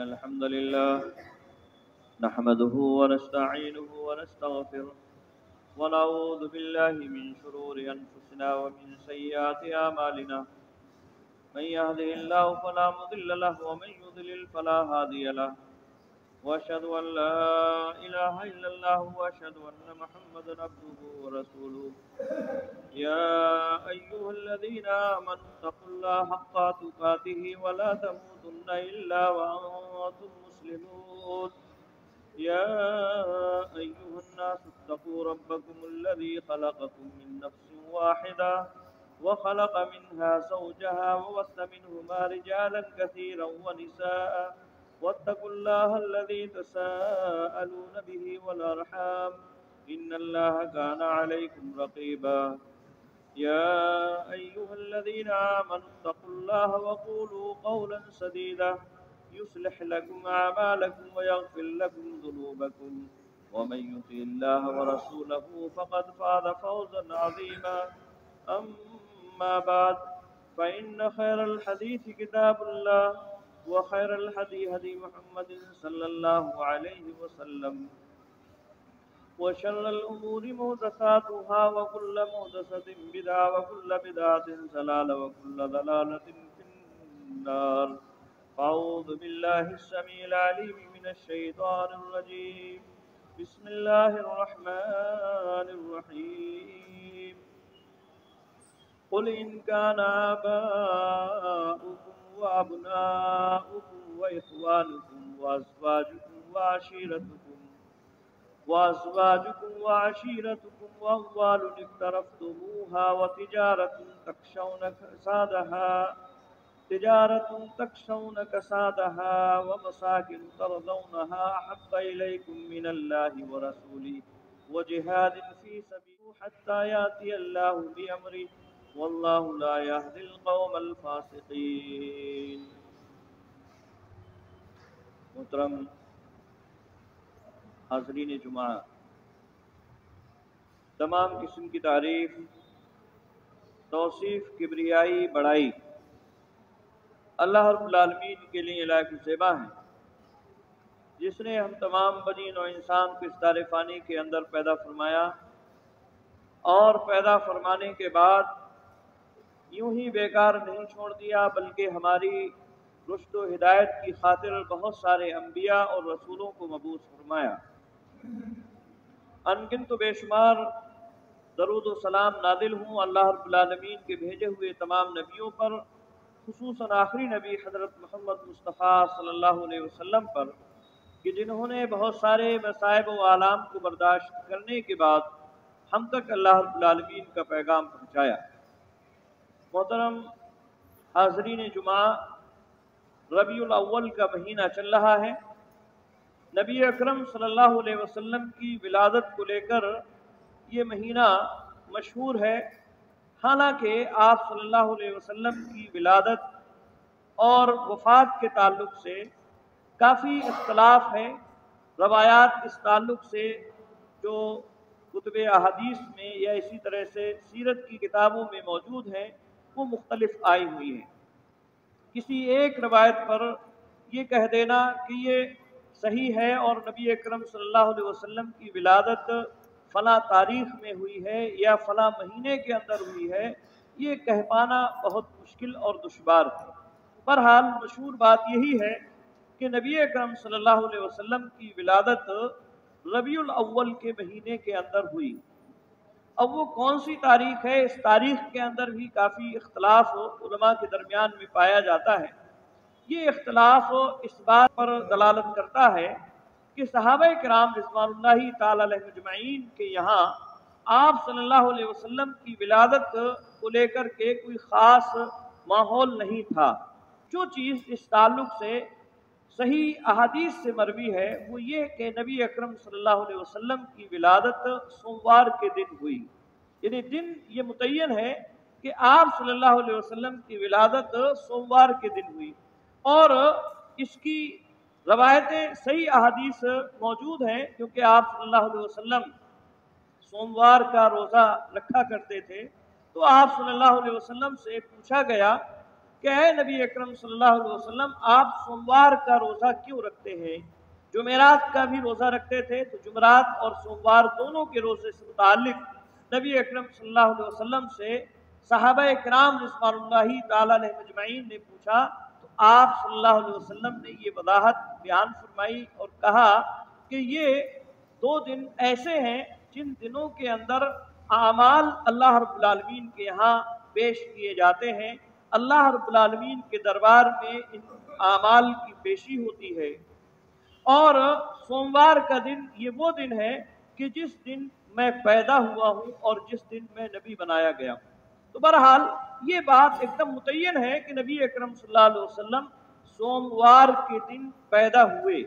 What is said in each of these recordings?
الحمد لله نحمده ونستعينه ونستغفره ونعوذ بالله من شرور أنفسنا ومن سيئات أعمالنا من يهده الله فلا مضل له ومن يضلل فلا هادي له وأشهد أن لا إله إلا الله وأشهد أن محمدا عبده ورسوله يا أيها الذين آمنوا اتقوا الله حق تقاته ولا تموتن إلا وأنتم مسلمون يا أيها الناس اتقوا ربكم الذي خلقكم من نفس واحدة وخلق منها زوجها وبث منهما رجالا كثيرا ونساء واتقوا الله الذي تساءلون به والأرحام إن الله كان عليكم رقيبا يا أيها الذين آمنوا اتقوا الله وقولوا قولا سديدا يصلح لكم أعمالكم ويغفر لكم ذنوبكم ومن يطع الله ورسوله فقد فاز فوزا عظيما أما بعد فإن خير الحديث كتاب الله وخير الهدي هدي محمد صلى الله عليه وسلم وشر الأمور محدثاتها وكل محدثة بدعة وكل بدعة ضلالة وكل ضلالة في النار أعوذ بالله السميع العليم من الشيطان الرجيم بسم الله الرحمن الرحيم قل إن كان آباؤكم وأبناؤكم وإخوانكم وأزواجكم وعشيرتكم وأموال اقترفتموها وتجارة تخشون كسادها ومساكن ترضونها أحب إليكم من الله ورسوله وجهاد في سبيله حتى يأتي الله بأمره والله لا يهدي القوم الفاسقين. محترم حاضرین جمعہ، تمام قسم کی تعریف، توصیف، کبریائی، بڑائی اللہ رب العالمین کے لیے لائق زیبا ہیں، جس نے ہم تمام بنی نوع انسان کو اس دار فانی کے اندر پیدا فرمایا اور پیدا فرمانے کے بعد یوں ہی بیکار نہیں چھوڑ دیا، بلکہ ہماری رشد و ہدایت کی خاطر بہت سارے انبیاء اور رسولوں کو مبعوث فرمایا۔ انگن تو بے شمار درود و سلام نازل ہوں اللہ رب العالمین کے بھیجے ہوئے تمام نبیوں پر، خصوصاً آخری نبی حضرت محمد مصطفیٰ صلی اللہ علیہ وسلم پر، کہ جنہوں نے بہت سارے مصائب و آلام کو برداشت کرنے کے بعد ہم تک اللہ رب العالمین کا پیغام پہنچایا۔ محترم حاضرین جمعہ، ربیع الاول کا مہینہ چل رہا ہے۔ نبی اکرم صلی اللہ علیہ وسلم کی ولادت کو لے کر یہ مہینہ مشہور ہے، حالانکہ آپ صلی اللہ علیہ وسلم کی ولادت اور وفات کے تعلق سے کافی اختلاف ہے۔ روایات اس تعلق سے جو کتب احادیث میں یا اسی طرح سے سیرت کی کتابوں میں موجود ہیں وہ مختلف آئی ہوئی ہیں۔ کسی ایک روایت پر یہ کہہ دینا کہ یہ صحیح ہے اور نبی اکرم صلی اللہ علیہ وسلم کی ولادت فلاں تاریخ میں ہوئی ہے یا فلاں مہینے کے اندر ہوئی ہے، یہ کہہ پانا بہت مشکل اور دشوار ہے۔ بہرحال مشہور بات یہی ہے کہ نبی اکرم صلی اللہ علیہ وسلم کی ولادت ربیع الاول کے مہینے کے اندر ہوئی۔ اب وہ کون سی تاریخ ہے، اس تاریخ کے اندر بھی کافی اختلاف علماء کے درمیان میں پایا جاتا ہے۔ یہ اختلاف اس بات پر دلالت کرتا ہے کہ صحابہ کرام رضوان اللہ تعالی علیہم اجمعین کے یہاں آپ صلی اللہ علیہ وسلم کی ولادت کو لے کر کے کوئی خاص ماحول نہیں تھا۔ جو چیز اس تعلق سے صحیح احادیث سے مروی ہے وہ یہ کہ نبی اکرم صلی اللہ علیہ وسلم کی ولادت سوموار کے دن ہوئی، یعنی دن یہ متعین ہے کہ آپ صلی اللہ علیہ وسلم کی ولادت سوموار کے دن ہوئی، اور اس کی روایتیں صحیح احادیث موجود ہیں، کیونکہ آپ صلی اللہ علیہ وسلم سوموار کا روزہ رکھا کرتے تھے۔ تو آپ صلی اللہ علیہ وسلم سے پوچھا گیا کہ اے نبی اکرم صلی اللہ علیہ وسلم آپ سوموار کا روزہ کیوں رکھتے ہیں؟ جمعرات کا بھی روزہ رکھتے تھے، تو جمعرات اور سوموار دونوں کے روزے سے متعلق نبی اکرم صلی اللہ علیہ وسلم سے صحابہ کرام رضوان اللہ تعالیٰ علیہ مجمعین نے پوچھا، تو آپ صلی اللہ علیہ وسلم نے یہ وضاحت بیان فرمائی اور کہا کہ یہ دو دن ایسے ہیں جن دنوں کے اندر اعمال اللہ رب العالمین کے یہاں پیش کیے جاتے ہیں، اللہ رب العالمین کے دربار میں ان اعمال کی پیشی ہوتی ہے۔ اور سوموار کا دن یہ وہ دن ہے کہ جس دن میں پیدا ہوا ہوں اور جس دن میں نبی بنایا گیا ہوں۔ تو بہرحال یہ بات ایک دم متعین ہے کہ نبی اکرم صلی اللہ علیہ وسلم سوموار کے دن پیدا ہوئے،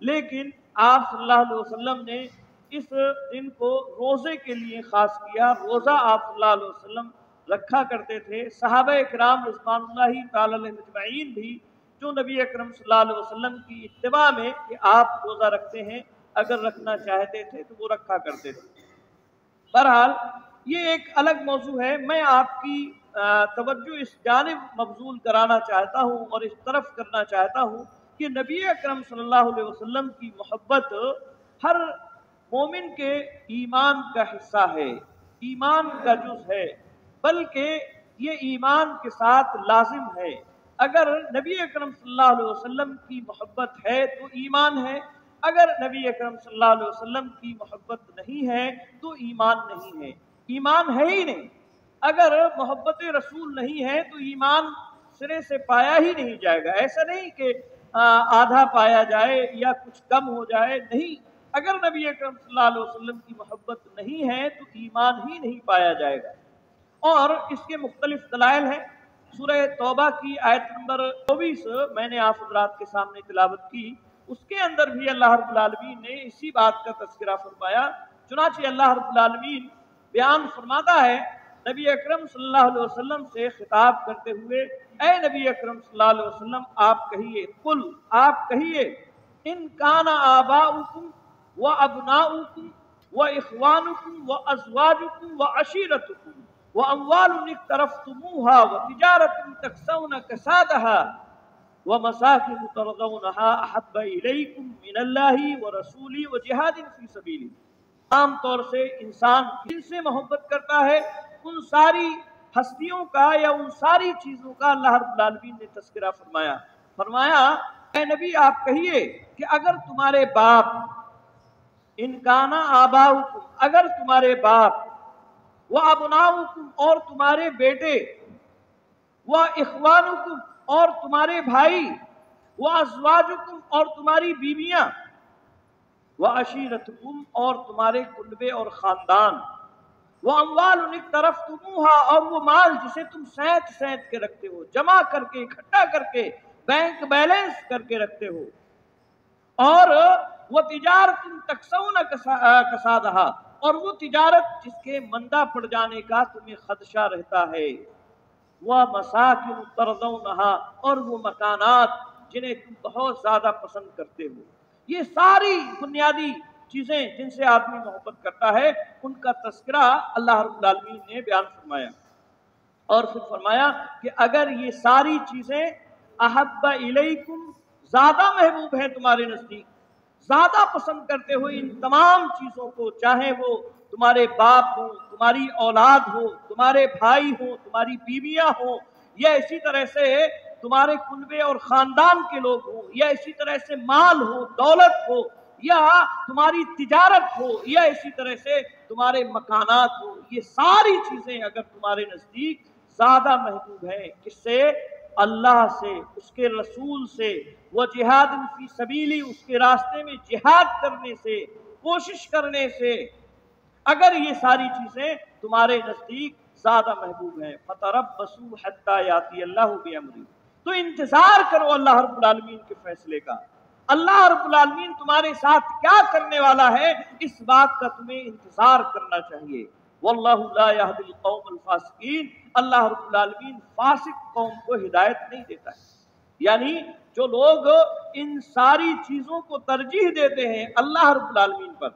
لیکن آپ صلی اللہ علیہ وسلم نے اس دن کو روزے کے لیے خاص کیا۔ روزہ آپ صلی اللہ علیہ وسلم رکھا کرتے تھے۔ صحابہ کرام رضوان اللہ تعالی علیہ مجمعین بھی جو نبی اکرم صلی اللہ علیہ وسلم کی اتباع میں کہ آپ روزہ رکھتے ہیں، اگر رکھنا چاہتے تھے تو وہ رکھا کرتے تھے۔ بہرحال یہ ایک الگ موضوع ہے، میں آپ کی توجہ اس جانب مبذول کرانا چاہتا ہوں اور اس طرف کرنا چاہتا ہوں کہ نبی اکرم صلی اللہ علیہ وسلم کی محبت ہر مومن کے ایمان کا حصہ ہے، ایمان کا جز ہے، بلکہ یہ ایمان کے ساتھ لازم ہے۔ اگر نبی اکرم صلی اللہ علیہ وسلم کی محبت ہے تو ایمان ہے، اگر نبی اکرم صلی اللہ علیہ وسلم کی محبت نہیں ہے تو ایمان نہیں ہے، ایمان ہے ہی نہیں۔ اگر محبت رسول نہیں ہے تو ایمان سرے سے پایا ہی نہیں جائے گا۔ ایسا نہیں کہ آدھا پایا جائے یا کچھ کم ہو جائے، نہیں، اگر نبی اکرم صلی اللہ علیہ وسلم کی محبت نہیں ہے تو ایمان ہی نہیں پایا جائے گا۔ اور اس کے مختلف دلائل ہیں۔ سورہ توبہ کی آیت نمبر 24 میں نے آپ حضرات کے سامنے تلاوت کی، اس کے اندر بھی اللہ رب العالمین نے اسی بات کا تذکرہ فرمایا۔ چنانچہ اللہ رب العالمین بیان فرماتا ہے نبی اکرم صلی اللہ علیہ وسلم سے خطاب کرتے ہوئے، اے نبی اکرم صلی اللہ علیہ وسلم آپ کہیے، قل آپ کہیے، ان کان آباؤکم و ابناؤکم و اخوانکم و ازواجکم و عشیرتکم واموال اقترفتموها وتجارة تخشون كسادها ومساكن ترضونها احب اليكم من الله ورسوله وجهاد في سبيله۔ عام طور سے انسان جن سے محبت کرتا ہے ان ساری ہستیوں کا یا ان ساری چیزوں کا اللہ رب العالمین نے تذکرہ فرمایا اے نبی آپ کہیے کہ اگر تمہارے باپ، ان کانا آباؤکم، اگر تمہارے باپ، وہ ابناؤکم اور تمہارے بیٹے، وہ اخوانکم اور تمہارے بھائی، وہ ازواجکم اور تمہاری بیویاں، وہ عشیرتکم اور تمہارے کنبے اور خاندان، وہ اموال اقترفتموها اور وہ مال جسے تم سینت سینت کے رکھتے ہو، جمع کر کے اکٹھا کر کے بینک بیلنس کر کے رکھتے ہو، اور وہ تجارت تخشون کسادہا اور وہ تجارت جس کے مندہ پڑ جانے کا تمہیں خدشہ رہتا ہے، وہ مساکن ترضونہا اور وہ مکانات جنہیں تم بہت زیادہ پسند کرتے ہو۔ یہ ساری بنیادی چیزیں جن سے آدمی محبت کرتا ہے ان کا تذکرہ اللہ رب العالمین نے بیان فرمایا، اور پھر فرمایا کہ اگر یہ ساری چیزیں احب الیکم زیادہ محبوب ہیں تمہارے نزدیک، زیادہ پسند کرتے ہو ان تمام چیزوں کو، چاہے وہ تمہارے باپ ہو، تمہاری اولاد ہو، تمہارے بھائی ہو، تمہاری بیویاں ہوں، یا اسی طرح سے تمہارے کنبے اور خاندان کے لوگ ہوں، یا اسی طرح سے مال ہو، دولت ہو، یا تمہاری تجارت ہو، یا اسی طرح سے تمہارے مکانات ہو، یہ ساری چیزیں اگر تمہارے نزدیک زیادہ محبوب ہیں کس سے؟ اللہ سے، اس کے رسول سے، وہ جہاد فی سبیلی، اس کے راستے میں جہاد کرنے سے، کوشش کرنے سے، اگر یہ ساری چیزیں تمہارے نزدیک زیادہ محبوب ہیں، فتربصوا حتی یاتی اللہ بامرہ، تو انتظار کرو اللہ رب العالمین کے فیصلے کا۔ اللہ رب العالمین تمہارے ساتھ کیا کرنے والا ہے اس بات کا تمہیں انتظار کرنا چاہیے۔ واللہ لا یہدی القوم الفاسقین، اللہ رب العالمین فاسق قوم کو ہدایت نہیں دیتا ہے۔ یعنی جو لوگ ان ساری چیزوں کو ترجیح دیتے ہیں اللہ رب العالمین پر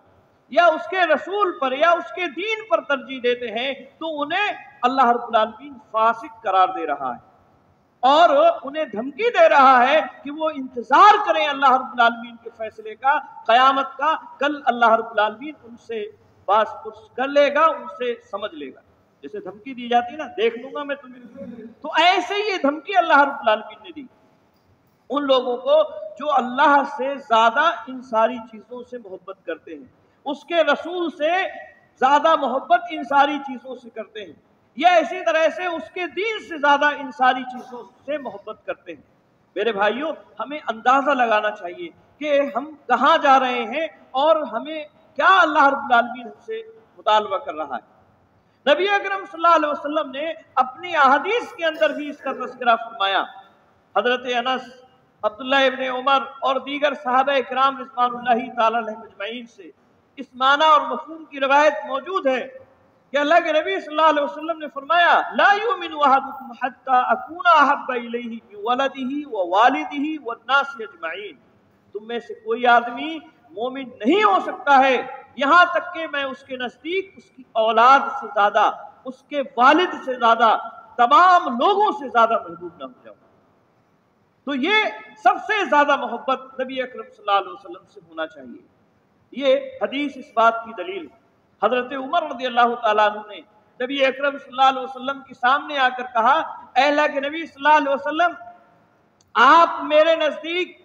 یا اس کے رسول پر یا اس کے دین پر ترجیح دیتے ہیں تو انہیں اللہ رب العالمین فاسق قرار دے رہا ہے۔ اور انہیں دھمکی دے رہا ہے کہ وہ انتظار کریں اللہ رب العالمین کے فیصلے کا، قیامت کا۔ کل اللہ رب العالمین ان سے بات کر لے گا، ان سے سمجھ لے گا۔ جیسے دھمکی دی جاتی نا، دیکھ لوں گا میں تمہیں، تو ایسے ہی یہ دھمکی اللہ رب العالمین نے دی ان لوگوں کو جو اللہ سے زیادہ ان ساری چیزوں سے محبت کرتے ہیں، اس کے رسول سے زیادہ محبت ان ساری چیزوں سے کرتے ہیں، یا اسی طرح سے اس کے دین سے زیادہ ان ساری چیزوں سے محبت کرتے ہیں۔ میرے بھائیوں، ہمیں اندازہ لگانا چاہیے کہ ہم کہاں جا رہے ہیں اور ہمیں کیا اللہ رب العالمین ہم سے مطالبہ کر رہا ہے۔ نبی اکرم صلی اللہ علیہ وسلم نے اپنی احادیث کے اندر بھی اس کا تذکرہ فرمایا۔ حضرت انس، عبداللہ ابن عمر اور دیگر صحابہ اکرام رضوان اللہ تعالی علیہم اجمعین سے اس معنی اور مفہوم کی روایت موجود ہے کہ اللہ کے نبی صلی اللہ علیہ وسلم نے فرمایا، لا یؤمن احدکم حتی اکون احب الیہ من ولدہ ووالدہ والناس اجمعین، تم میں سے کوئی آدمی مومن نہیں ہو سکتا ہے یہاں تک کہ میں اس کے نزدیک اس کی اولاد سے زیادہ، اس کے والد سے زیادہ، تمام لوگوں سے زیادہ محبوب نہ ہو جاؤں۔ تو یہ سب سے زیادہ محبت نبی اکرم صلی اللہ علیہ وسلم سے ہونا چاہیے۔ یہ حدیث اس بات کی دلیل۔ حضرت عمر رضی اللہ تعالیٰ عنہ نے نبی اکرم صلی اللہ علیہ وسلم کے سامنے آ کر کہا، اے اللہ کے نبی صلی اللہ علیہ وسلم، آپ میرے نزدیک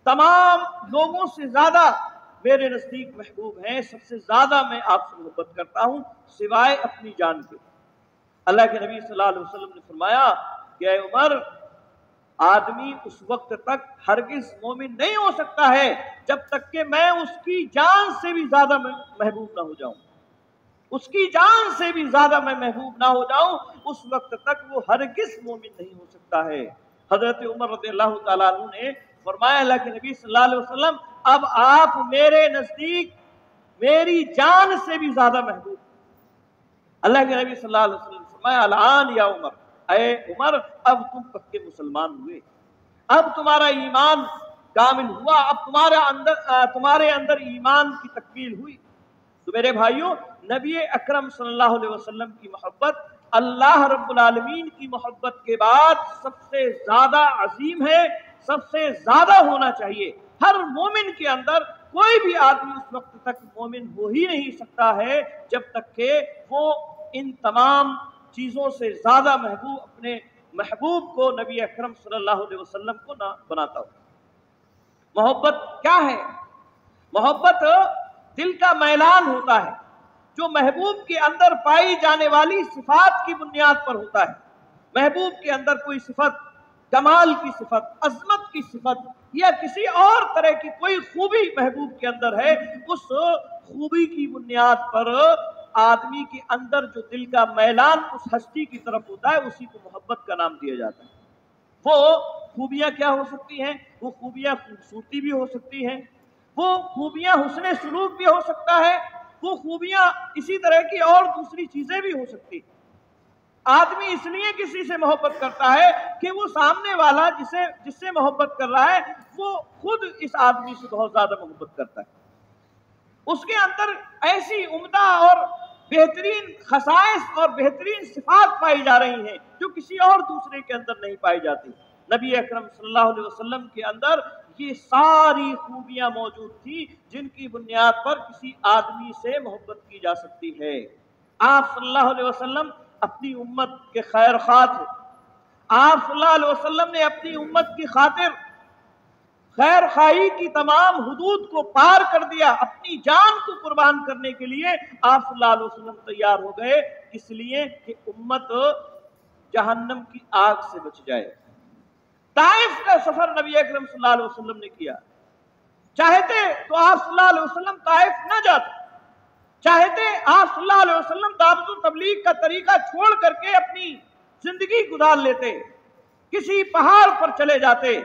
تمام لوگوں سے زیادہ میرے نزدیک محبوب ہیں، سب سے زیادہ میں آپ سے محبت کرتا ہوں سوائے اپنی جان کے۔ اللہ کے نبی صلی اللہ علیہ وسلم نے فرمایا کہ اے عمر، آدمی اس وقت تک ہرگز مومن نہیں ہو سکتا ہے جب تک کہ میں اس کی جان سے بھی زیادہ محبوب نہ ہو جاؤں، اس کی جان سے بھی زیادہ میں محبوب نہ ہو جاؤں، اس وقت تک وہ ہرگز مومن نہیں ہو سکتا ہے۔ حضرت عمر رضی اللہ تعالیٰ عنہ نے فرمایا، اللہ کے نبی صلی اللہ علیہ وسلم، اب آپ میرے نزدیک میری جان سے بھی زیادہ محبوب۔ اللہ کے نبی صلی اللہ علیہ وسلم نے فرمایا، الآن یا عمر، اے عمر، اب تم پکے مسلمان ہوئے، اب تمہارا ایمان کامل ہوا، اب تمہارے اندر ایمان کی تکمیل ہوئی۔ تو میرے بھائیوں، نبی اکرم صلی اللہ علیہ وسلم کی محبت اللہ رب العالمین کی محبت کے بعد سب سے زیادہ عظیم ہے، سب سے زیادہ ہونا چاہیے۔ ہر مومن کے اندر کوئی بھی آدمی اس وقت تک مومن ہو ہی نہیں سکتا ہے جب تک کہ وہ ان تمام چیزوں سے زیادہ محبوب اپنے محبوب کو، نبی اکرم صلی اللہ علیہ وسلم کو نہ بناتا ہو۔ محبت کیا ہے؟ محبت دل کا میلان ہوتا ہے جو محبوب کے اندر پائی جانے والی صفات کی بنیاد پر ہوتا ہے۔ محبوب کے اندر کوئی صفت، کمال کی صفت، عظمت کی صفت یا کسی اور طرح کی کوئی خوبی محبوب کے اندر ہے، اس خوبی کی بنیاد پر آدمی کے اندر جو دل کا میلان اس ہستی کی طرف ہوتا ہے، اسی کو محبت کا نام دیا جاتا ہے۔ وہ خوبیاں کیا ہو سکتی ہیں؟ وہ خوبیاں خوبصورتی بھی ہو سکتی ہیں، وہ خوبیاں حسن سلوک بھی ہو سکتا ہے، وہ خوبیاں اسی طرح کی اور دوسری چیزیں بھی ہو سکتی ہیں۔ آدمی اس لیے کسی سے محبت کرتا ہے کہ وہ سامنے والا جس سے محبت کر رہا ہے وہ خود اس آدمی سے بہت زیادہ محبت کرتا ہے، اس کے اندر ایسی عمدہ اور بہترین خصائص اور بہترین صفات پائی جا رہی ہیں جو کسی اور دوسرے کے اندر نہیں پائی جاتی۔ نبی اکرم صلی اللہ علیہ وسلم کے اندر یہ ساری خوبیاں موجود تھیں جن کی بنیاد پر کسی آدمی سے محبت کی جا سکتی ہے۔ آپ صلی اللہ علیہ وسلم اپنی امت کے خیر خواہ تھے۔ آپ صلی اللہ علیہ وسلم نے اپنی امت کی خاطر خیر خواہی کی تمام حدود کو پار کر دیا، اپنی جان کو قربان کرنے کے لیے آپ صلی اللہ علیہ وسلم تیار ہو گئے، اس لیے کہ امت جہنم کی آگ سے بچ جائے۔ طائف کا سفر نبی اکرم صلی اللہ علیہ وسلم نے کیا، چاہتے تو آپ صلی اللہ علیہ وسلم طائف نہ جاتے، چاہتے آپ صلی اللہ علیہ وسلم دعوت و تبلیغ کا طریقہ چھوڑ کر کے اپنی زندگی گزار لیتے، کسی پہاڑ پر چلے جاتے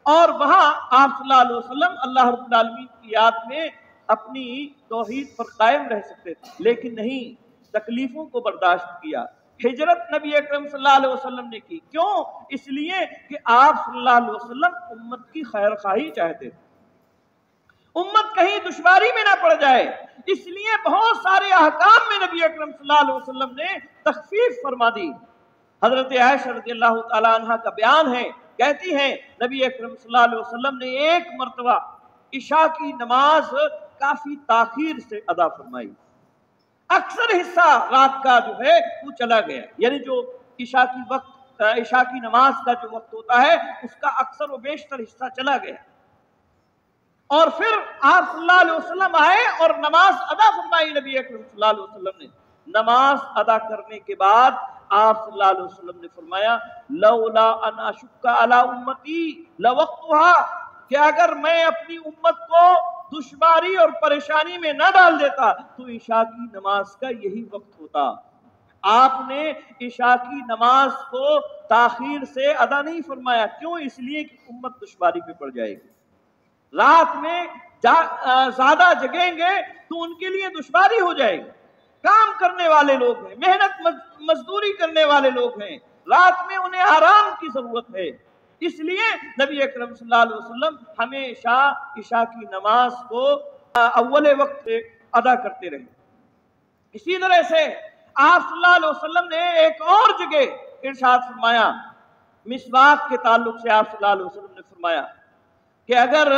اور وہاں آپ صلی اللہ علیہ وسلم اللہ رب العالمین کی یاد میں اپنی توحید پر قائم رہ سکتے تھے، لیکن نہیں، تکلیفوں کو برداشت کیا۔ ہجرت نبی اکرم صلی اللہ علیہ وسلم نے کی، کیوں؟ اس لیے کہ آپ صلی اللہ علیہ وسلم امت کی خیر خواہی چاہتے تھے، امت کہیں دشواری میں نہ پڑ جائے، اس لیے بہت سارے احکام میں نبی اکرم صلی اللہ علیہ وسلم نے تخفیف فرما دی۔ حضرت عائشہ رضی اللہ تعالی عنہ کا بیان ہے، کہتی ہیں نبی اکرم صلی اللہ علیہ وسلم نے ایک مرتبہ عشاء کی نماز کافی تاخیر سے ادا فرمائی، اکثر حصہ رات کا جو ہے وہ چلا گیا، یعنی جو عشاء کی نماز کا جو وقت ہوتا ہے اس کا اکثر و بیشتر حصہ چلا گیا، اور پھر آپ صلی اللہ علیہ وسلم آئے اور نماز ادا فرمائی نبی اکرم صلی اللہ علیہ وسلم نے۔ نماز ادا کرنے کے بعد آپ صلی اللہ علیہ وسلم نے فرمایا لولا ان اشق علی امتی لوقتها، کہ اگر میں اپنی امت کو دشواری اور پریشانی میں نہ ڈال دیتا تو عشاء کی نماز کا یہی وقت ہوتا۔ آپ نے عشاء کی نماز کو تاخیر سے ادا نہیں فرمایا، کیوں؟ اس لیے کہ امت دشواری پہ پڑ جائے گی، رات میں زیادہ جگیں گے تو ان کے لیے دشواری ہو جائے گی، کام کرنے والے لوگ ہیں، محنت مزدوری کرنے والے لوگ ہیں، رات میں انہیں آرام کی ضرورت ہے، اس لیے نبی اکرم صلی اللہ علیہ وسلم ہمیشہ عشاء کی نماز کو اول وقت ادا کرتے رہے۔ اسی طرح سے آپ صلی اللہ علیہ وسلم نے ایک اور جگہ ارشاد فرمایا، مسواک کے تعلق سے آپ صلی اللہ علیہ وسلم نے فرمایا کہ اگر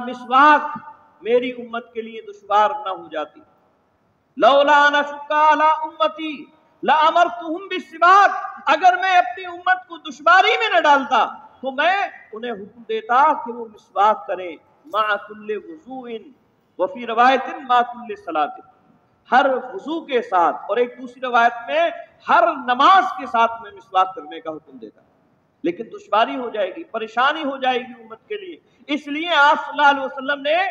مسواک میری امت کے لیے دشوار نہ ہو جاتی، لولا ان اشق علی امتی لامرتهم بالسواک، اگر میں اپنی امت کو دشواری میں نہ ڈالتا تو میں انہیں حکم دیتا کہ وہ مسواک کریں مع کل وضوء، وفی روایت مع کل صلاۃ، ہر وضو کے ساتھ، اور ایک دوسری روایت میں ہر نماز کے ساتھ میں مسواک کرنے کا حکم دیتا، لیکن دشواری ہو جائے گی، پریشانی ہو جائے گی امت کے لیے، اس لیے آپ صلی اللہ علیہ وسلم نے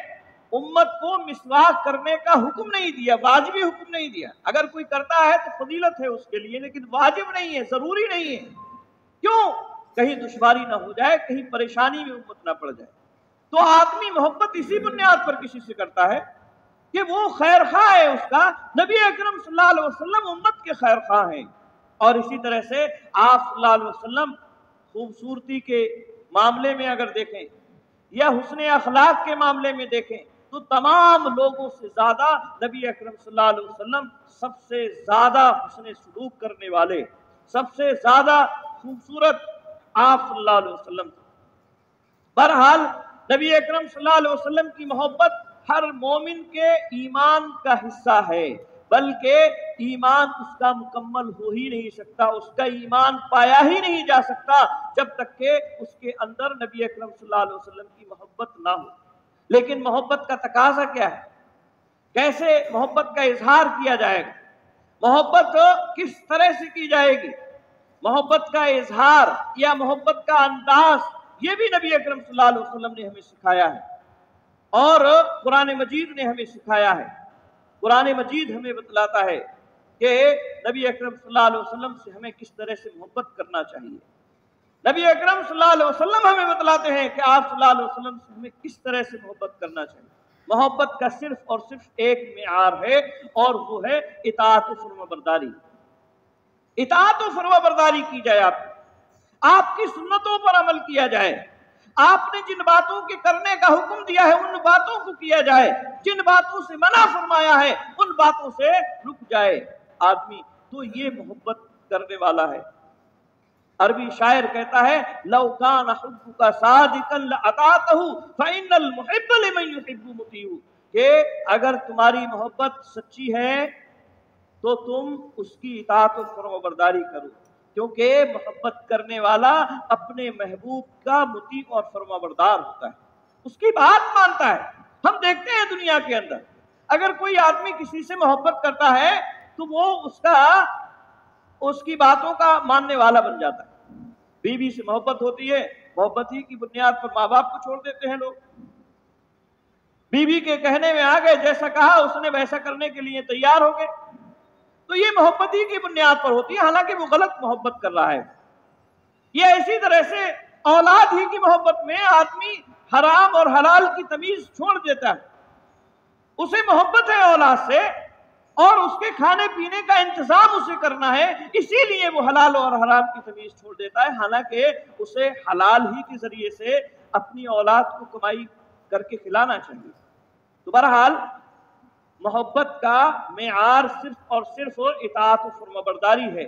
امت کو مسواک کرنے کا حکم نہیں دیا، واجبی حکم نہیں دیا، اگر کوئی کرتا ہے تو فضیلت ہے اس کے لیے، لیکن واجب نہیں ہے، ضروری نہیں ہے، کیوں؟ کہیں دشواری نہ ہو جائے، کہیں پریشانی میں امت نہ پڑ جائے۔ تو آدمی محبت اسی بنیاد پر کسی سے کرتا ہے کہ وہ خیر خواہ ہے اس کا، نبی اکرم صلی اللہ علیہ وسلم امت کے خیر خواہ ہیں، اور اسی طرح سے آپ صلی اللہ علیہ وسلم خوبصورتی کے معاملے میں اگر دیکھیں یا حسن اخلاق کے معاملے میں دیکھیں تو تمام لوگوں سے زیادہ نبی اکرم صلی اللہ علیہ وسلم سب سے زیادہ حسن سلوک کرنے والے، سب سے زیادہ خوبصورت آپ صلی اللہ علیہ وسلم۔ بہرحال نبی اکرم صلی اللہ علیہ وسلم کی محبت ہر مومن کے ایمان کا حصہ ہے، بلکہ ایمان اس کا مکمل ہو ہی نہیں سکتا، اس کا ایمان پایا ہی نہیں جا سکتا جب تک کہ اس کے اندر نبی اکرم صلی اللہ علیہ وسلم کی محبت نہ ہو۔ لیکن محبت کا تقاضا کیا ہے؟ کیسے محبت کا اظہار کیا جائے گا؟ محبت کس طرح سے کی جائے گی؟ محبت کا اظہار یا محبت کا انداز یہ بھی نبی اکرم صلی اللہ علیہ وسلم نے ہمیں سکھایا ہے، اور قرآن مجید نے ہمیں سکھایا ہے۔ قرآن مجید ہمیں بتلاتا ہے کہ نبی اکرم صلی اللہ علیہ وسلم سے ہمیں کس طرح سے محبت کرنا چاہیے۔ نبی اکرم صلی اللہ علیہ وسلم ہمیں بتلاتے ہیں کہ آپ صلی اللہ علیہ وسلم سے ہمیں کس طرح سے محبت کرنا چاہیے۔ محبت کا صرف اور صرف ایک معیار ہے، اور وہ ہے اطاعت و فرما برداری۔ اطاعت و فرما برداری کی جائے، آپ کی سنتوں پر عمل کیا جائے، آپ نے جن باتوں کے کرنے کا حکم دیا ہے ان باتوں کو کیا جائے، جن باتوں سے منع فرمایا ہے ان باتوں سے رک جائے آدمی، تو یہ محبت کرنے والا ہے۔ عربی شاعر کہتا ہے لو کان حبک صادقا لاطعته فان المحب لمن يحب مطیع، کہ اگر تمہاری محبت سچی ہے تو تم اس کی اطاعت و فرما برداری کرو، کیونکہ محبت کرنے والا اپنے محبوب کا مطیع اور فرما بردار ہوتا ہے، اس کی بات مانتا ہے۔ ہم دیکھتے ہیں دنیا کے اندر اگر کوئی آدمی کسی سے محبت کرتا ہے تو وہ اس کی باتوں کا ماننے والا بن جاتا ہے۔ بیوی سے محبت ہوتی ہے، محبت ہی کی بنیاد پر ماں باپ کو چھوڑ دیتے ہیں لوگ، بیوی کے کہنے میں آ گئے، جیسا کہا اس نے ویسا کرنے کے لیے تیار ہو گئے، تو یہ محبت ہی کی بنیاد پر ہوتی ہے، حالانکہ وہ غلط محبت کر رہا ہے۔ یہ اسی طرح سے اولاد ہی کی محبت میں آدمی حرام اور حلال کی تمیز چھوڑ دیتا ہے، اسے محبت ہے اولاد سے اور اس کے کھانے پینے کا انتظام اسے کرنا ہے، اسی لیے وہ حلال اور حرام کی تمیز چھوڑ دیتا ہے، حالانکہ اسے حلال ہی کے ذریعے سے اپنی اولاد کو کمائی کر کے کھلانا چاہیے۔ تو بہرحال محبت کا معیار صرف اور صرف اطاعت و فرما برداری ہے،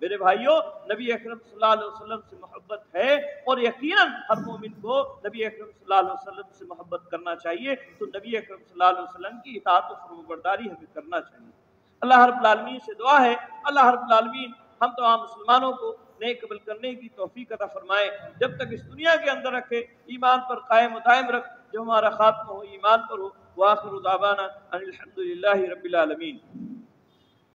میرے بھائیوں، نبی اکرم صلی اللہ علیہ وسلم سے محبت ہے اور یقیناً ہر مومن کو نبی اکرم صلی اللہ علیہ وسلم سے محبت کرنا چاہیے، تو نبی اکرم صلی اللہ علیہ وسلم کی اطاعت و فرمانبرداری ہمیں کرنا چاہیے۔ اللہ رب العالمین سے دعا ہے اللہ رب العالمین ہم تمام مسلمانوں کو نیک عمل کرنے کی توفیق عطا فرمائے، جب تک اس دنیا کے اندر رکھے، ایمان پر قائم و دائم رکھ، جو ہمارا خاتمہ ہو ایمان پر ہو۔ وآخر دعوانا ان الحمد للہ رب العالمین۔